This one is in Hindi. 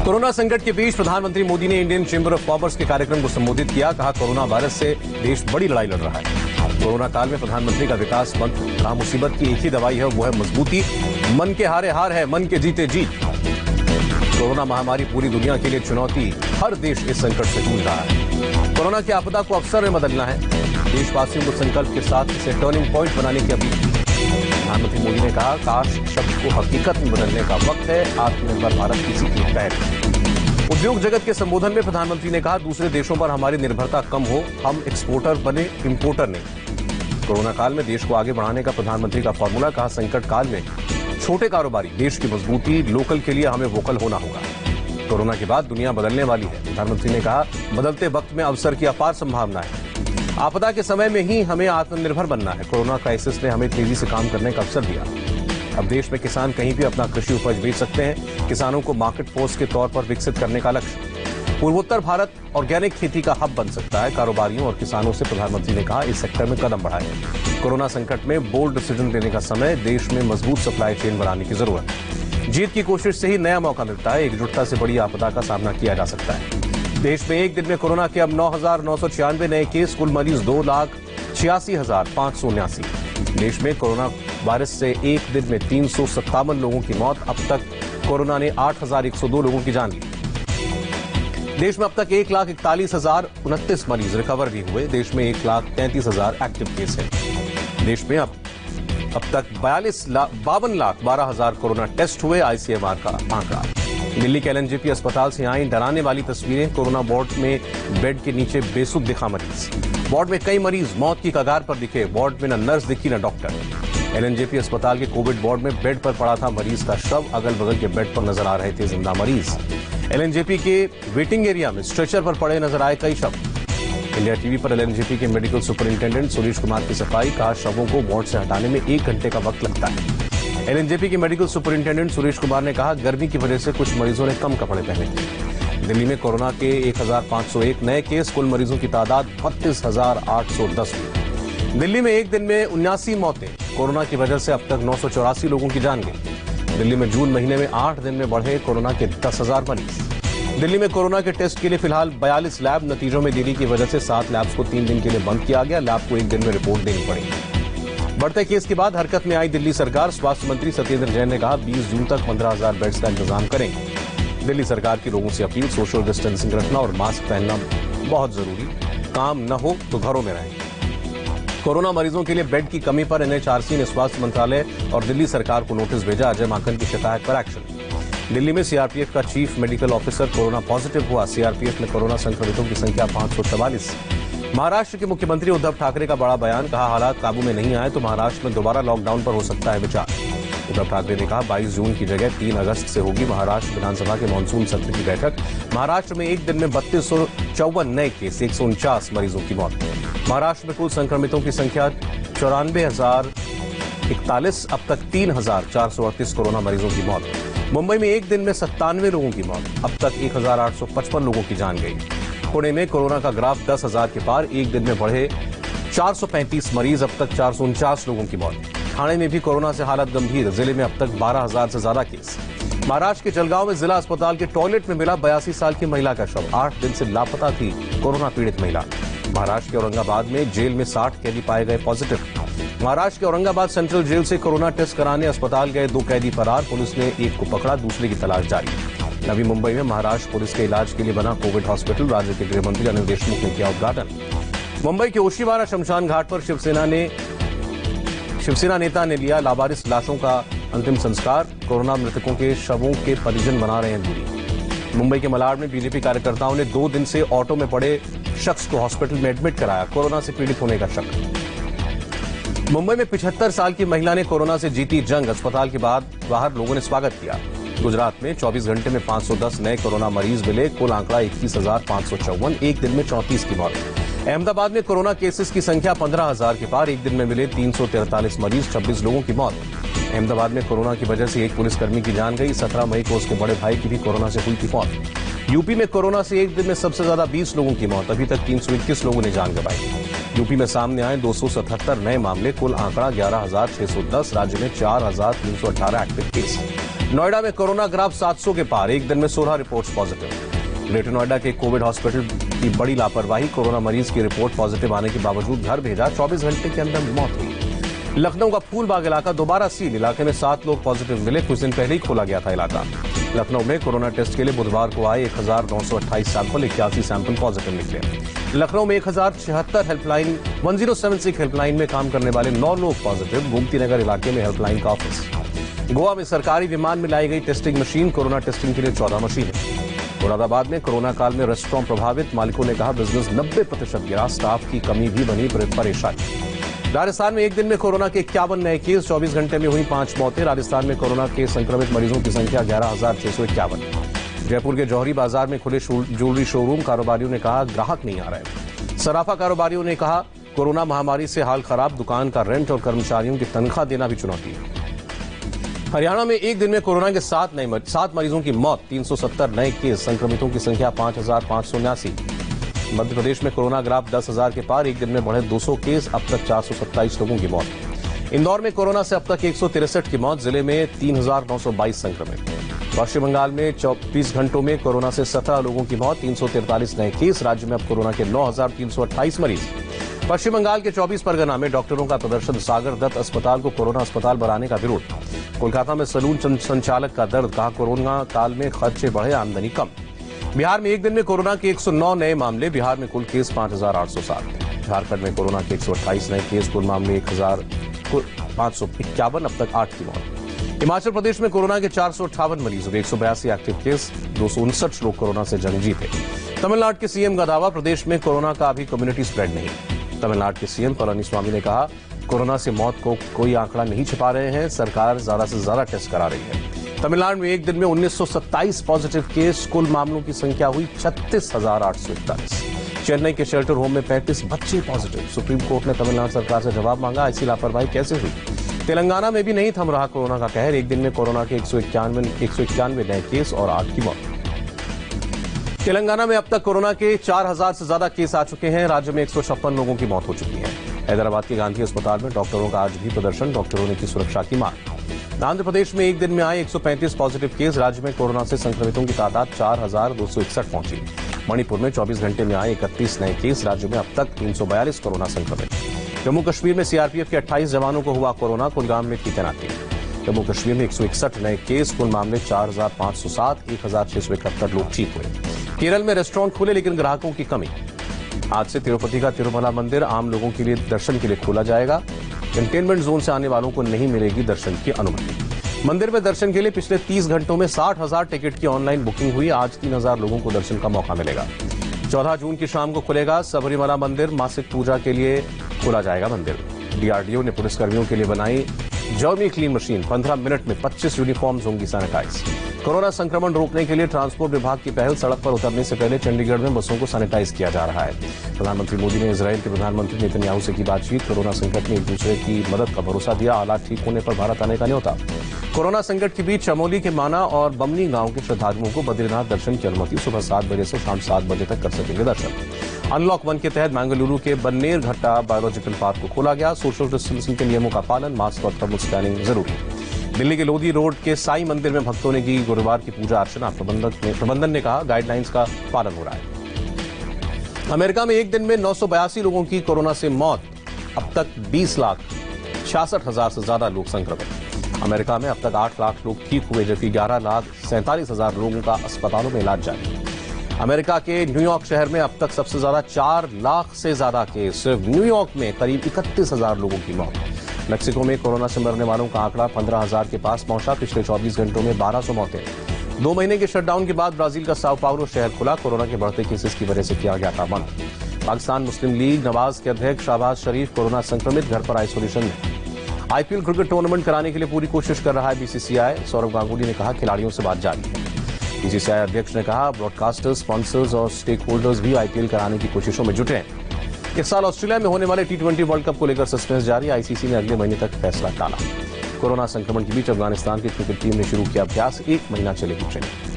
कोरोना संकट के बीच प्रधानमंत्री मोदी ने इंडियन चेंबर ऑफ कॉमर्स के कार्यक्रम को संबोधित किया। कहा, कोरोना वायरस से देश बड़ी लड़ाई लड़ रहा है। कोरोना काल में प्रधानमंत्री का विकास मंत्र, कहा, मुसीबत की एक ही दवाई है, वो है मजबूती। मन के हारे हार है, मन के जीते जीत। कोरोना महामारी पूरी दुनिया के लिए चुनौती, हर देश इस संकट से जूझ रहा है। कोरोना की आपदा को अवसर में बदलना है, देशवासियों को संकल्प के साथ इसे टर्निंग पॉइंट बनाने की अपील की। प्रधानमंत्री मोदी ने कहा, काश शब्द को हकीकत में बदलने का वक्त है, आत्मनिर्भर भारत किसी की पहल। उद्योग जगत के संबोधन में प्रधानमंत्री ने कहा, दूसरे देशों पर हमारी निर्भरता कम हो, हम एक्सपोर्टर बने, इंपोर्टर नहीं। कोरोना काल में देश को आगे बढ़ाने का प्रधानमंत्री का फॉर्मूला, कहा, संकट काल में छोटे कारोबारी, देश की मजबूती, लोकल के लिए हमें वोकल होना होगा। कोरोना के बाद दुनिया बदलने वाली है। प्रधानमंत्री ने कहा, बदलते वक्त में अवसर की अपार संभावना है। आपदा के समय में ही हमें आत्मनिर्भर बनना है। कोरोना क्राइसिस ने हमें तेजी से काम करने का अवसर दिया। अब देश में किसान कहीं भी अपना कृषि उपज बेच सकते हैं। किसानों को मार्केट फोर्स के तौर पर विकसित करने का लक्ष्य। पूर्वोत्तर भारत ऑर्गेनिक खेती का हब बन सकता है। कारोबारियों और किसानों से प्रधानमंत्री ने कहा, इस सेक्टर में कदम बढ़ाएं। कोरोना संकट में बोल्ड डिसीजन लेने का समय, देश में मजबूत सप्लाई चेन बनाने की जरूरत है। जीत की कोशिश से ही नया मौका मिलता है। एकजुटता से बड़ी आपदा का सामना किया जा सकता है। देश में एक दिन में कोरोना के अब 9,996 नए केस, कुल मरीज 2,86,579। देश में कोरोना वायरस से एक दिन में 357 लोगों की मौत। अब तक कोरोना ने 8,102 लोगों की जान ली। देश में अब तक 1,41,029 मरीज रिकवर भी हुए। देश में 1,33,000 एक्टिव केस हैं। देश में अब तक 52,12,000 कोरोना टेस्ट हुए। आईसीएमआर का आंकड़ा। दिल्ली के एलएनजेपी अस्पताल से आई डराने वाली तस्वीरें। कोरोना वार्ड में बेड के नीचे बेसुध दिखा मरीज। वार्ड में कई मरीज मौत की कगार पर दिखे। वार्ड में न नर्स दिखी न डॉक्टर। एलएनजेपी अस्पताल के कोविड वार्ड में बेड पर पड़ा था मरीज का शव। अगल बगल के बेड पर नजर आ रहे थे जिंदा मरीज। एलएनजेपी के वेटिंग एरिया में स्ट्रेचर पर पड़े नजर आए कई शव। इंडिया टीवी पर एलएनजेपी के मेडिकल सुपरिंटेंडेंट सुरेश कुमार की सफाई। कहा, शवों को वार्ड से हटाने में 1 घंटे का वक्त लगता है। एलएनजेपी के मेडिकल सुपरिंटेंडेंट सुरेश कुमार ने कहा, गर्मी की वजह से कुछ मरीजों ने कम कपड़े पहने थे। दिल्ली में कोरोना के 1,501 नए केस, कुल मरीजों की तादाद 32,810 हुई। दिल्ली में एक दिन में 79 मौतें। कोरोना की वजह से अब तक 984 लोगों की जान गई। दिल्ली में जून महीने में 8 दिन में बढ़े कोरोना के 10,000 मरीज। दिल्ली में कोरोना के टेस्ट के लिए फिलहाल 42 लैब। नतीजों में देरी की वजह से 7 लैब्स को 3 दिन के लिए बंद किया गया। लैब को 1 दिन में रिपोर्ट देनी पड़ेगी। बढ़ते केस के बाद हरकत में आई दिल्ली सरकार। स्वास्थ्य मंत्री सत्येंद्र जैन ने कहा, 20 जून तक 15,000 बेड्स का इंतजाम करेंगे। दिल्ली सरकार की लोगों से अपील, सोशल डिस्टेंसिंग रखना और मास्क पहनना बहुत जरूरी। काम न हो तो घरों में रहें। कोरोना मरीजों के लिए बेड की कमी पर एनएचआरसी ने स्वास्थ्य मंत्रालय और दिल्ली सरकार को नोटिस भेजा। अजय माकन की शिकायत पर एक्शन। दिल्ली में सीआरपीएफ का chief medical officer corona positive हुआ। सीआरपीएफ में कोरोना संक्रमितों की संख्या 544। महाराष्ट्र के मुख्यमंत्री उद्धव ठाकरे का बड़ा बयान। कहा, हालात काबू में नहीं आए तो महाराष्ट्र में दोबारा लॉकडाउन पर हो सकता है विचार। उद्धव ठाकरे ने कहा, 22 जून की जगह 3 अगस्त से होगी महाराष्ट्र विधानसभा के मानसून सत्र की बैठक। महाराष्ट्र में एक दिन में 3254 नए केस, 149 मरीजों की मौत। महाराष्ट्र में कुल संक्रमितों की संख्या 94,041। अब तक 3,438 कोरोना मरीजों की मौत। मुंबई में एक दिन में 97 लोगों की मौत। अब तक 1,855 लोगों की जान गई। पुणे में कोरोना का ग्राफ 10,000 के पार। एक दिन में बढ़े 435 मरीज। अब तक 449 लोगों की मौत। ठाणे में भी कोरोना से हालत गंभीर। जिले में अब तक 12,000 से ज्यादा केस। महाराष्ट्र के जलगांव में जिला अस्पताल के टॉयलेट में मिला 82 साल की महिला का शव। 8 दिन से लापता थी कोरोना पीड़ित महिला। महाराष्ट्र के औरंगाबाद में जेल में 60 कैदी पाए गए पॉजिटिव। महाराष्ट्र के औरंगाबाद सेंट्रल जेल से कोरोना टेस्ट कराने अस्पताल गए 2 कैदी फरार। पुलिस ने एक को पकड़ा, दूसरे की तलाश जारी। नवी मुंबई में महाराष्ट्र पुलिस के इलाज के लिए बना कोविड हॉस्पिटल। राज्य के गृह मंत्री अनिल देशमुख ने किया उद्घाटन। मुंबई के ओशीवारा शमशान घाट पर शिवसेना नेता ने लिया लावारिस लाशों का अंतिम संस्कार। कोरोना मृतकों के शवों के परिजन बना रहे हैं दूरी। मुंबई के मलाड में बीजेपी कार्यकर्ताओं ने 2 दिन से ऑटो में पड़े शख्स को हॉस्पिटल में एडमिट कराया। कोरोना से पीड़ित होने का शक। मुंबई में 75 साल की महिला ने कोरोना से जीती जंग। अस्पताल के बाहर लोगों ने स्वागत किया। गुजरात में 24 घंटे में 510 नए कोरोना मरीज मिले। कुल आंकड़ा 21,554। एक दिन में 34 की मौत। अहमदाबाद में कोरोना केसेस की संख्या 15,000 के पार। एक दिन में मिले 343 मरीज, 26 लोगों की मौत। अहमदाबाद में कोरोना की वजह से एक पुलिसकर्मी की जान गई। 17 मई को उसके बड़े भाई की भी कोरोना से हुई थी मौत। यूपी में कोरोना से एक दिन में सबसे ज्यादा 20 लोगों की मौत। अभी तक 321 लोगों ने जान गंवाई। यूपी में सामने आए 277 नए मामले। कुल आंकड़ा 11,610। राज्य में 4,318 एक्टिव केस। नोएडा में कोरोना ग्राफ 700 के पार, एक दिन में 16 रिपोर्ट्स पॉजिटिव। ग्रेटर नोएडा के कोविड हॉस्पिटल की बड़ी लापरवाही, कोरोना मरीज की रिपोर्ट पॉजिटिव आने के बावजूद घर भेजा, 24 घंटे के अंदर मौत हुई। लखनऊ का फूलबाग इलाका दोबारा सील, इलाके में 7 लोग पॉजिटिव मिले, कुछ दिन पहले ही खोला गया था इलाका। लखनऊ में कोरोना टेस्ट के लिए बुधवार को आए 1928 सैंपल, 81 सैंपल पॉजिटिव निकले। लखनऊ में 1076 हेल्पलाइन 1076 हेल्पलाइन में काम करने वाले 9 लोग पॉजिटिव। गोमती नगर इलाके में हेल्पलाइन का ऑफिस। गोवा में सरकारी विमान में लाई गई टेस्टिंग मशीन, कोरोना टेस्टिंग के लिए 14 मशीनें। मुरादाबाद में कोरोना काल में रेस्टोरेंट प्रभावित, मालिकों ने कहा बिजनेस 90% गिरा, स्टाफ की कमी भी बनी परेशानी। राजस्थान में एक दिन में कोरोना के 51 नए केस, 24 घंटे में हुई 5 मौतें। राजस्थान में कोरोना के संक्रमित मरीजों की संख्या 11,651। जयपुर के जौहरी बाजार में खुले ज्वेलरी शोरूम, कारोबारियों ने कहा ग्राहक नहीं आ रहे। सराफा कारोबारियों ने कहा कोरोना महामारी से हाल खराब, दुकान का रेंट और कर्मचारियों की तनख्वाह देना भी चुनौती है। हरियाणा में एक दिन में कोरोना के 7 मरीजों की मौत, 370 नए केस, संक्रमितों की संख्या 5,579। मध्य प्रदेश में कोरोना ग्राफ 10,000 के पार, एक दिन में बढ़े 200 केस, अब तक 427 लोगों की मौत। इंदौर में कोरोना से अब तक 163 की मौत, जिले में 3,922 संक्रमित। पश्चिम बंगाल में 24 घंटों में कोरोना से 17 लोगों की मौत, 343 नए केस, राज्य में अब कोरोना के 9,328 मरीज। पश्चिम बंगाल के 24 परगना में डॉक्टरों का प्रदर्शन, सागर दत्त अस्पताल को कोरोना अस्पताल बनाने का विरोध। कोलकाता में सलून संचालक का दर्द, कहा कोरोना काल में खर्चे बढ़े, आमदनी कम। बिहार में एक दिन में कोरोना के 109 नए मामले, बिहार में कुल केस 5,807। झारखंड में कोरोना के 128 नए केस, कुल मामले 1,551, अब तक 8 की मौत। हिमाचल प्रदेश में कोरोना के 458 मरीज, 182 एक्टिव केस, 259 लोग कोरोना से जंग जीते। तमिलनाडु के सीएम का दावा, प्रदेश में कोरोना का अभी कम्युनिटी स्प्रेड नहीं। तमिलनाडु के सीएम पलानीस्वामी ने कहा कोरोना से मौत को कोई आंकड़ा नहीं छिपा रहे हैं, सरकार ज्यादा से ज्यादा टेस्ट करा रही है। तमिलनाडु में एक दिन में 1927 पॉजिटिव केस, कुल मामलों की संख्या हुई 36,841। चेन्नई के शेल्टर होम में 35 बच्चे पॉजिटिव। सुप्रीम कोर्ट ने तमिलनाडु सरकार से जवाब मांगा, ऐसी लापरवाही कैसे हुई। तेलंगाना में भी नहीं थम रहा कोरोना का कहर, एक दिन में कोरोना के 191 नए केस और 8 की मौत। तेलंगाना में अब तक कोरोना के 4,000 से ज्यादा केस आ चुके हैं, राज्य में 156 लोगों की मौत हो चुकी है। हैदराबाद के गांधी अस्पताल में डॉक्टरों का आज भी प्रदर्शन, डॉक्टरों ने की सुरक्षा की मांग। आंध्र प्रदेश में एक दिन में आए 135 पॉजिटिव केस, राज्य में कोरोना से संक्रमितों की तादाद 4,261 पहुंची। मणिपुर में 24 घंटे में आए 31 नए केस, राज्य में अब तक 342 कोरोना संक्रमित। जम्मू कश्मीर में सीआरपीएफ के 28 जवानों को हुआ कोरोना, कुलगाम में की तैनाती। जम्मू कश्मीर में 161 नए केस, कुल मामले 4,507, 1,671 लोग ठीक हुए। केरल में रेस्टोरेंट खुले लेकिन ग्राहकों की कमी। आज से तिरुपति का तिरुमला मंदिर आम लोगों के लिए दर्शन के लिए खोला जाएगा। कंटेनमेंट जोन से आने वालों को नहीं मिलेगी दर्शन की अनुमति। मंदिर में दर्शन के लिए पिछले 30 घंटों में 60,000 टिकट की ऑनलाइन बुकिंग हुई, आज 3,000 लोगों को दर्शन का मौका मिलेगा। 14 जून की शाम को खुलेगा सबरीमला मंदिर, मासिक पूजा के लिए खोला जाएगा मंदिर। डीआरडीओ ने पुलिसकर्मियों के लिए बनाई जर्मी क्लीन मशीन, 15 मिनट में 25 यूनिफॉर्म्स होंगी सैनिटाइज। कोरोना संक्रमण रोकने के लिए ट्रांसपोर्ट विभाग की पहल, सड़क पर उतरने से पहले चंडीगढ़ में बसों को सैनिटाइज किया जा रहा है। प्रधानमंत्री मोदी ने इजरायल के प्रधानमंत्री नेतन्याहू से की बातचीत, कोरोना संकट में एक दूसरे की मदद का भरोसा दिया, हालात ठीक होने पर भारत आने का न्योता। कोरोना संकट के बीच चमोली के माना और बमनी गांव के श्रद्धालुओं को बद्रीनाथ दर्शन की अनुमति, सुबह 7 बजे से शाम 7 बजे तक कर सकेंगे दर्शन। अनलॉक 1 के तहत बेंगलुरु के बन्नेर घट्टा बायोलॉजिकल पार्क को खोला गया, सोशल डिस्टेंसिंग के नियमों का पालन, मास्क और थर्मल स्कैनिंग जरूरी। दिल्ली के लोधी रोड के साई मंदिर में भक्तों ने की गुरुवार की पूजा अर्चना, प्रबंधन ने कहा गाइडलाइंस का पालन हो रहा है। अमेरिका में एक दिन में 982 लोगों की कोरोना से मौत, अब तक 20,66,000 से ज्यादा लोग संक्रमित। अमेरिका में अब तक 8 लाख लोग ठीक हुए, जबकि 11,47,000 लोगों का अस्पतालों में इलाज जारी। अमेरिका के न्यूयॉर्क शहर में अब तक सबसे ज्यादा 4 लाख से ज्यादा केस, सिर्फ न्यूयॉर्क में करीब 31,000 लोगों की मौत। मेक्सिको में कोरोना से मरने वालों का आंकड़ा 15,000 के पास पहुंचा, पिछले 24 घंटों में 1200 मौतें। 2 महीने के शटडाउन के बाद ब्राजील का साओ पाउलो शहर खुला, कोरोना के बढ़ते केसेस की वजह से किया गया था बंद। पाकिस्तान मुस्लिम लीग नवाज के अध्यक्ष शहबाज शरीफ कोरोना संक्रमित, घर पर आइसोलेशन में। आईपीएल क्रिकेट टूर्नामेंट कराने के लिए पूरी कोशिश कर रहा है बीसीसीआई, सौरव गांगुली ने कहा खिलाड़ियों से बात जारी है। बीसीसीआई अध्यक्ष ने कहा ब्रॉडकास्टर्स, स्पॉन्सर्स और स्टेक होल्डर्स भी आईपीएल कराने की कोशिशों में जुटे हैं। इस साल ऑस्ट्रेलिया में होने वाले T20 वर्ल्ड कप को लेकर सस्पेंस जारी, आईसीसी ने अगले महीने तक फैसला टाला। कोरोना संक्रमण के बीच अफगानिस्तान की क्रिकेट टीम ने शुरू किया अभ्यास, 1 महीना चलेगी ट्रेनिंग।